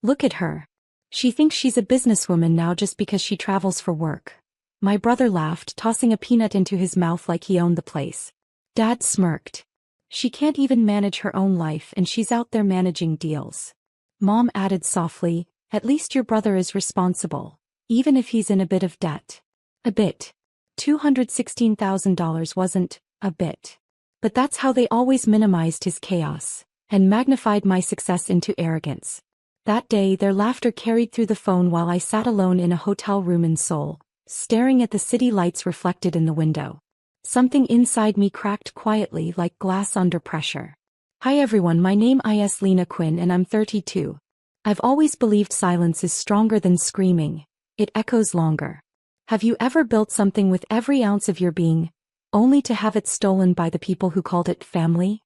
Look at her. She thinks she's a businesswoman now just because she travels for work. My brother laughed, tossing a peanut into his mouth like he owned the place. Dad smirked. She can't even manage her own life and she's out there managing deals. Mom added softly, at least your brother is responsible, even if he's in a bit of debt. A bit. $216,000 wasn't a bit. But that's how they always minimized his chaos and magnified my success into arrogance. That day their laughter carried through the phone while I sat alone in a hotel room in Seoul, staring at the city lights reflected in the window. Something inside me cracked quietly like glass under pressure. Hi everyone, my name is Lena Quinn and I'm 32. I've always believed silence is stronger than screaming. It echoes longer. Have you ever built something with every ounce of your being, only to have it stolen by the people who called it family?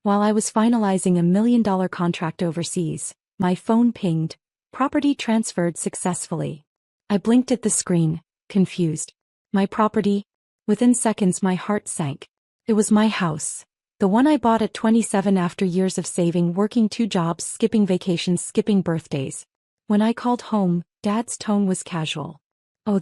While I was finalizing a $1 million contract overseas, my phone pinged. Property transferred successfully. I blinked at the screen, confused. My property? Within seconds my heart sank. It was my house. The one I bought at 27 after years of saving, working 2 jobs, skipping vacations, skipping birthdays. When I called home, Dad's tone was casual. Oh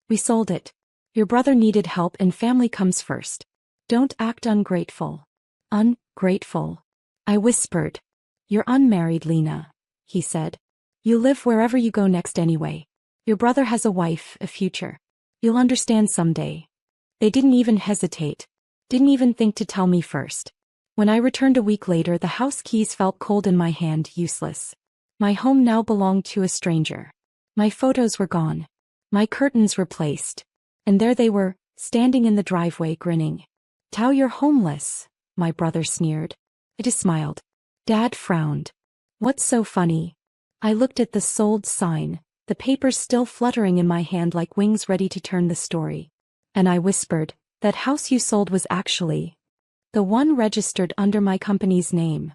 we sold it. Your brother needed help and family comes first. Don't act ungrateful. Ungrateful. I whispered. You're unmarried, Lena, he said. You live wherever you go next anyway. Your brother has a wife, a future. You'll understand someday. They didn't even hesitate. Didn't even think to tell me first. When I returned a week later, the house keys felt cold in my hand, useless. My home now belonged to a stranger. My photos were gone. My curtains replaced. And there they were, standing in the driveway grinning. Tao, you're homeless, my brother sneered. I just smiled. Dad frowned. What's so funny? I looked at the sold sign, the papers still fluttering in my hand like wings ready to turn the story. And I whispered, that house you sold was actually the one registered under my company's name.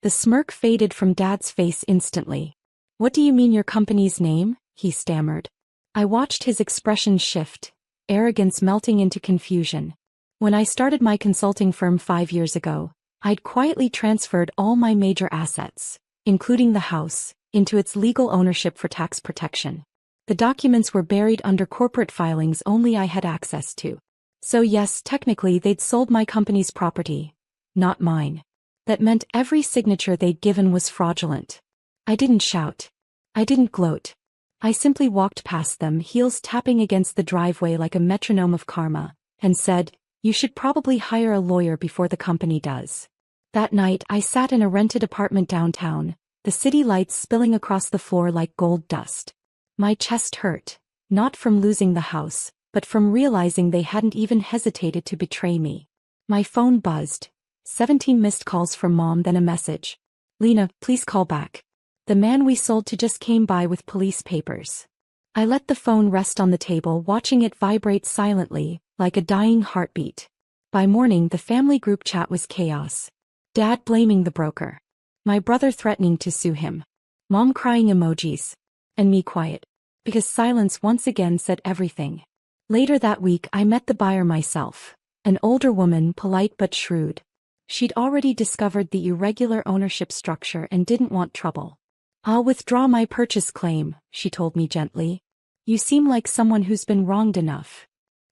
The smirk faded from Dad's face instantly. What do you mean your company's name? He stammered. I watched his expression shift, arrogance melting into confusion. When I started my consulting firm 5 years ago, I'd quietly transferred all my major assets, including the house, into its legal ownership for tax protection. The documents were buried under corporate filings only I had access to. So yes, technically they'd sold my company's property, not mine. That meant every signature they'd given was fraudulent. I didn't shout. I didn't gloat. I simply walked past them, heels tapping against the driveway like a metronome of karma, and said, you should probably hire a lawyer before the company does. That night I sat in a rented apartment downtown, the city lights spilling across the floor like gold dust. My chest hurt, not from losing the house, but from realizing they hadn't even hesitated to betray me. My phone buzzed. 17 missed calls from Mom, then a message. Lena, please call back. The man we sold to just came by with police papers. I let the phone rest on the table, watching it vibrate silently, like a dying heartbeat. By morning the family group chat was chaos. Dad blaming the broker. My brother threatening to sue him. Mom crying emojis. And me quiet. Because silence once again said everything. Later that week I met the buyer myself. An older woman, polite but shrewd. She'd already discovered the irregular ownership structure and didn't want trouble. I'll withdraw my purchase claim, she told me gently. You seem like someone who's been wronged enough.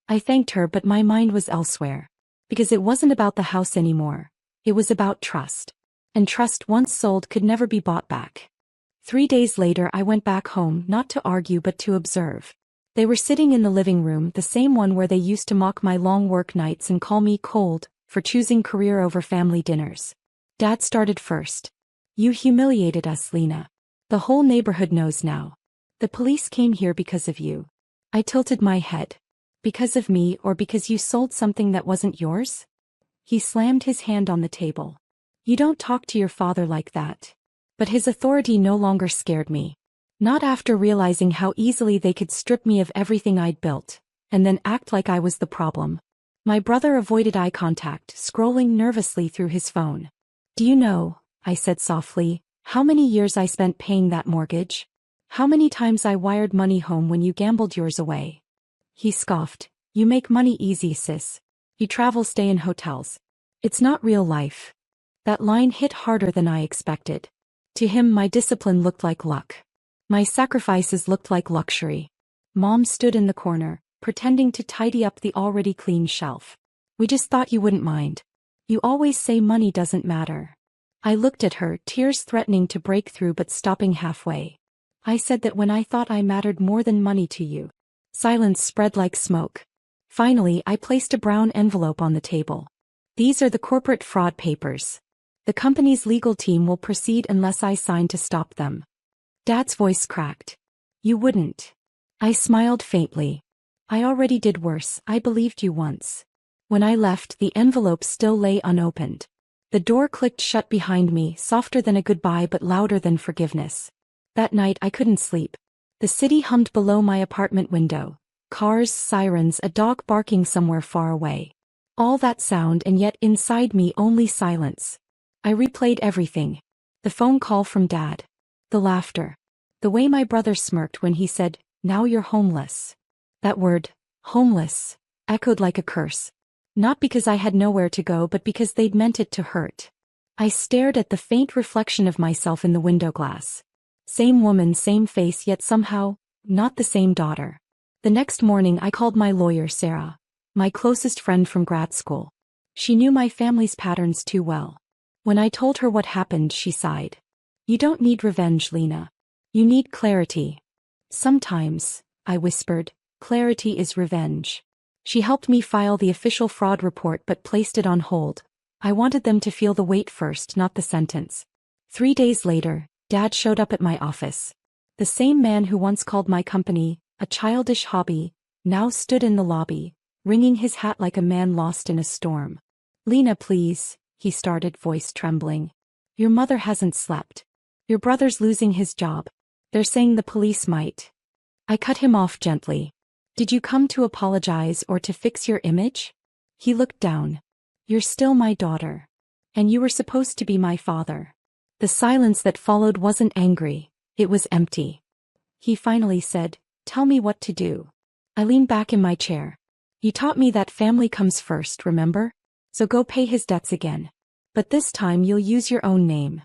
I thanked her, but my mind was elsewhere. Because it wasn't about the house anymore. It was about trust. And trust once sold could never be bought back. 3 days later I went back home, not to argue but to observe. They were sitting in the living room, the same one where they used to mock my long work nights and call me cold for choosing career over family dinners. Dad started first. You humiliated us, Lena. The whole neighborhood knows now. The police came here because of you. I tilted my head. Because of me, or because you sold something that wasn't yours? He slammed his hand on the table. You don't talk to your father like that. But his authority no longer scared me. Not after realizing how easily they could strip me of everything I'd built, and then act like I was the problem. My brother avoided eye contact, scrolling nervously through his phone. Do you know, I said softly, how many years I spent paying that mortgage? How many times I wired money home when you gambled yours away? He scoffed. You make money easy, sis. You travel, stay in hotels. It's not real life. That line hit harder than I expected. To him, my discipline looked like luck. My sacrifices looked like luxury. Mom stood in the corner, pretending to tidy up the already clean shelf. We just thought you wouldn't mind. You always say money doesn't matter. I looked at her, tears threatening to break through but stopping halfway. I said that when I thought I mattered more than money to you. Silence spread like smoke. Finally, I placed a brown envelope on the table. These are the corporate fraud papers. The company's legal team will proceed unless I sign to stop them. Dad's voice cracked. You wouldn't. I smiled faintly. I already did worse. I believed you once. When I left, the envelope still lay unopened. The door clicked shut behind me, softer than a goodbye but louder than forgiveness. That night I couldn't sleep. The city hummed below my apartment window. Cars, sirens, a dog barking somewhere far away. All that sound, and yet inside me only silence. I replayed everything. The phone call from Dad. The laughter. The way my brother smirked when he said, "Now you're homeless." That word, homeless, echoed like a curse. Not because I had nowhere to go but because they'd meant it to hurt. I stared at the faint reflection of myself in the window glass. Same woman, same face, yet somehow, not the same daughter. The next morning I called my lawyer, Sarah, my closest friend from grad school. She knew my family's patterns too well. When I told her what happened, she sighed. You don't need revenge, Lena. You need clarity. Sometimes, I whispered, clarity is revenge. She helped me file the official fraud report but placed it on hold. I wanted them to feel the weight first, not the sentence. 3 days later, Dad showed up at my office. The same man who once called my company a childish hobby now stood in the lobby, wringing his hat like a man lost in a storm. Lena, please, he started, voice trembling. Your mother hasn't slept. Your brother's losing his job. They're saying the police might. I cut him off gently. Did you come to apologize or to fix your image? He looked down. You're still my daughter. And you were supposed to be my father. The silence that followed wasn't angry, it was empty. He finally said, tell me what to do. I leaned back in my chair. You taught me that family comes first, remember? So go pay his debts again. But this time you'll use your own name.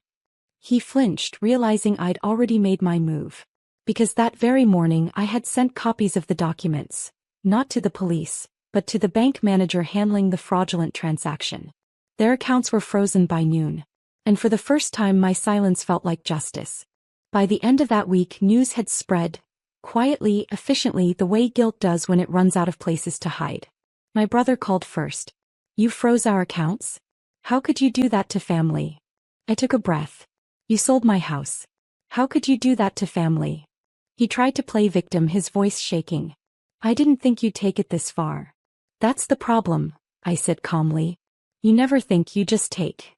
He flinched, realizing I'd already made my move. Because that very morning I had sent copies of the documents, not to the police, but to the bank manager handling the fraudulent transaction. Their accounts were frozen by noon. And for the first time my silence felt like justice. By the end of that week, news had spread, quietly, efficiently, the way guilt does when it runs out of places to hide. My brother called first. You froze our accounts? How could you do that to family? I took a breath. You sold my house. How could you do that to family? He tried to play victim, his voice shaking. I didn't think you'd take it this far. That's the problem, I said calmly. You never think, you just take.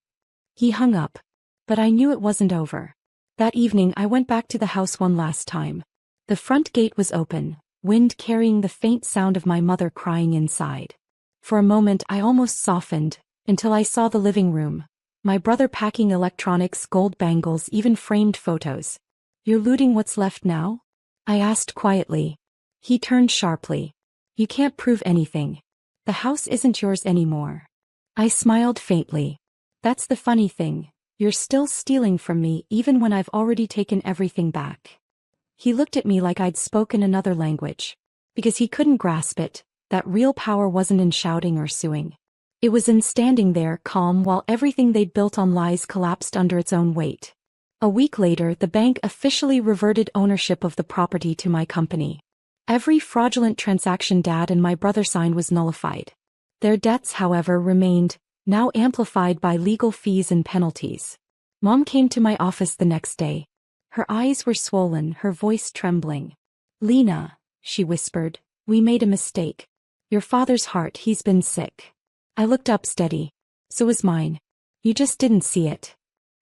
He hung up. But I knew it wasn't over. That evening I went back to the house one last time. The front gate was open, wind carrying the faint sound of my mother crying inside. For a moment I almost softened, until I saw the living room. My brother packing electronics, gold bangles, even framed photos. You're looting what's left now? I asked quietly. He turned sharply. You can't prove anything. The house isn't yours anymore. I smiled faintly. That's the funny thing. You're still stealing from me even when I've already taken everything back. He looked at me like I'd spoken another language. Because he couldn't grasp it, that real power wasn't in shouting or suing. It was in standing there, calm, while everything they'd built on lies collapsed under its own weight. A week later, the bank officially reverted ownership of the property to my company. Every fraudulent transaction Dad and my brother signed was nullified. Their debts, however, remained, now amplified by legal fees and penalties. Mom came to my office the next day. Her eyes were swollen, her voice trembling. Lena, she whispered, we made a mistake. Your father's heart, he's been sick. I looked up, steady. So was mine. You just didn't see it.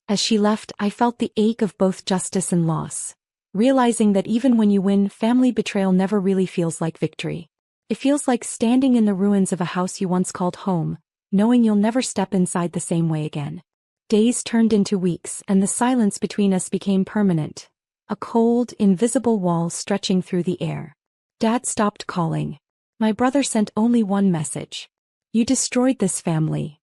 As she left, I felt the ache of both justice and loss. Realizing that even when you win, family betrayal never really feels like victory. It feels like standing in the ruins of a house you once called home, knowing you'll never step inside the same way again. Days turned into weeks, and the silence between us became permanent. A cold, invisible wall stretching through the air. Dad stopped calling. My brother sent only one message. You destroyed this family.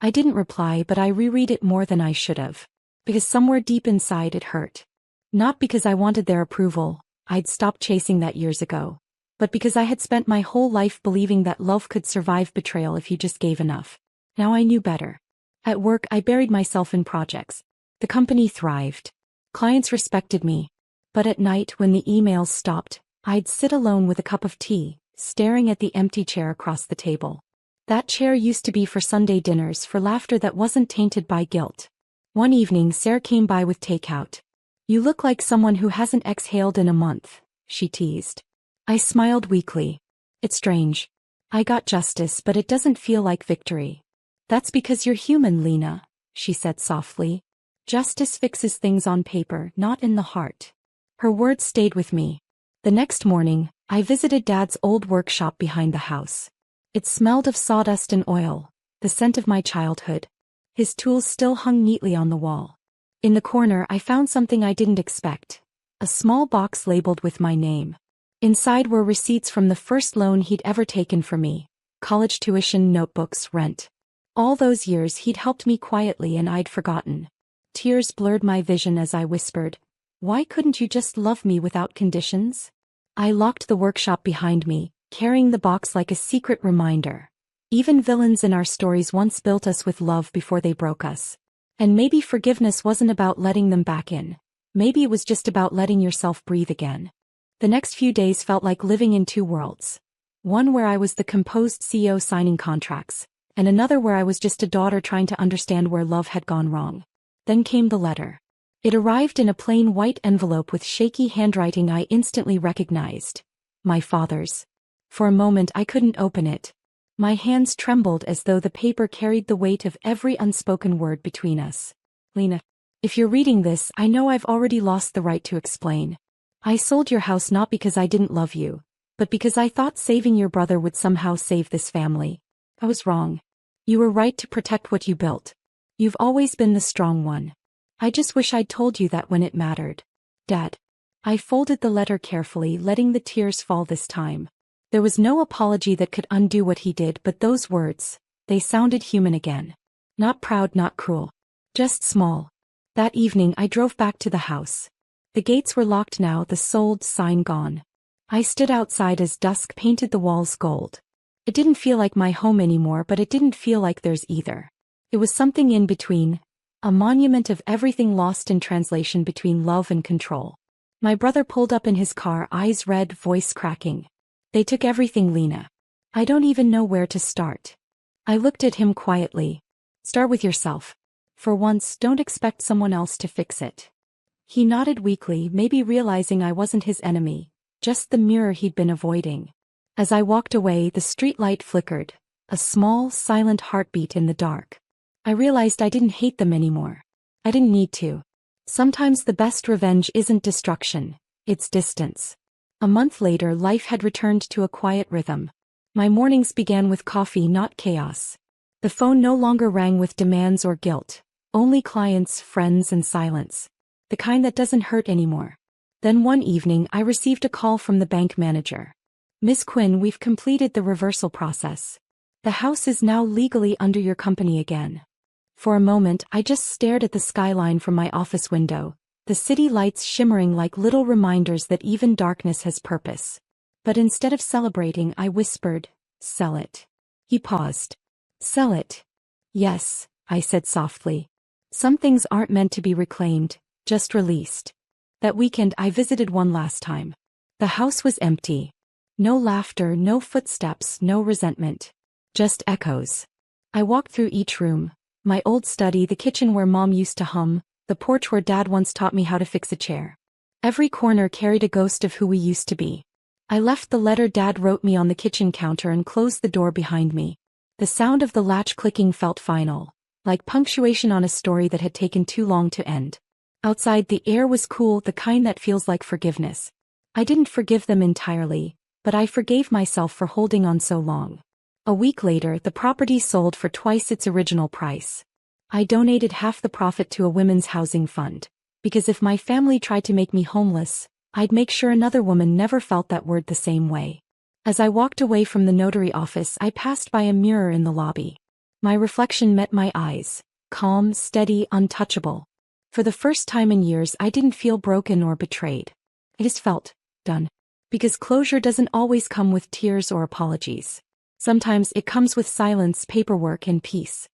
I didn't reply, but I reread it more than I should have. because somewhere deep inside it hurt. Not because I wanted their approval, I'd stopped chasing that years ago, but because I had spent my whole life believing that love could survive betrayal if you just gave enough. Now I knew better. At work, I buried myself in projects. The company thrived. Clients respected me. But at night, when the emails stopped, I'd sit alone with a cup of tea, staring at the empty chair across the table. That chair used to be for Sunday dinners, for laughter that wasn't tainted by guilt. One evening, Sarah came by with takeout. "You look like someone who hasn't exhaled in a month," she teased. I smiled weakly. "It's strange. I got justice, but it doesn't feel like victory." "That's because you're human, Lena," she said softly. "Justice fixes things on paper, not in the heart." Her words stayed with me. The next morning, I visited Dad's old workshop behind the house. It smelled of sawdust and oil, the scent of my childhood. His tools still hung neatly on the wall. In the corner, I found something I didn't expect. A small box labeled with my name. Inside were receipts from the first loan he'd ever taken for me. College tuition, notebooks, rent. All those years he'd helped me quietly and I'd forgotten. Tears blurred my vision as I whispered, "Why couldn't you just love me without conditions?" I locked the workshop behind me, carrying the box like a secret reminder. Even villains in our stories once built us with love before they broke us. And maybe forgiveness wasn't about letting them back in. Maybe it was just about letting yourself breathe again. The next few days felt like living in two worlds. One where I was the composed CEO signing contracts, and another where I was just a daughter trying to understand where love had gone wrong. Then came the letter. It arrived in a plain white envelope with shaky handwriting I instantly recognized. My father's. For a moment I couldn't open it. My hands trembled as though the paper carried the weight of every unspoken word between us. "Lena, if you're reading this, I know I've already lost the right to explain. I sold your house not because I didn't love you, but because I thought saving your brother would somehow save this family. I was wrong. You were right to protect what you built. You've always been the strong one. I just wish I'd told you that when it mattered. Dad." I folded the letter carefully, letting the tears fall this time. There was no apology that could undo what he did, but those words, they sounded human again. Not proud, not cruel. Just small. That evening I drove back to the house. The gates were locked now, the sold sign gone. I stood outside as dusk painted the walls gold. It didn't feel like my home anymore, but it didn't feel like theirs either. It was something in between, a monument of everything lost in translation between love and control. My brother pulled up in his car, eyes red, voice cracking. "They took everything, Lena. I don't even know where to start." I looked at him quietly. "Start with yourself. For once, don't expect someone else to fix it." He nodded weakly, maybe realizing I wasn't his enemy, just the mirror he'd been avoiding. As I walked away, the streetlight flickered, a small, silent heartbeat in the dark. I realized I didn't hate them anymore. I didn't need to. Sometimes the best revenge isn't destruction, it's distance. A month later, life had returned to a quiet rhythm. My mornings began with coffee, not chaos. The phone no longer rang with demands or guilt, only clients, friends, and silence. The kind that doesn't hurt anymore. Then one evening, I received a call from the bank manager. "Miss Quinn, we've completed the reversal process. The house is now legally under your company again." For a moment, I just stared at the skyline from my office window, the city lights shimmering like little reminders that even darkness has purpose. But instead of celebrating, I whispered, "Sell it." He paused. "Sell it?" "Yes," I said softly. "Some things aren't meant to be reclaimed, just released." That weekend, I visited one last time. The house was empty. No laughter, no footsteps, no resentment. Just echoes. I walked through each room. My old study, the kitchen where Mom used to hum, the porch where Dad once taught me how to fix a chair. Every corner carried a ghost of who we used to be. I left the letter Dad wrote me on the kitchen counter and closed the door behind me. The sound of the latch clicking felt final, like punctuation on a story that had taken too long to end. Outside, the air was cool, the kind that feels like forgiveness. I didn't forgive them entirely, but I forgave myself for holding on so long. A week later, the property sold for twice its original price. I donated half the profit to a women's housing fund, because if my family tried to make me homeless, I'd make sure another woman never felt that word the same way. As I walked away from the notary office, I passed by a mirror in the lobby. My reflection met my eyes, calm, steady, untouchable. For the first time in years, I didn't feel broken or betrayed. I just felt done. Because closure doesn't always come with tears or apologies. Sometimes it comes with silence, paperwork, and peace.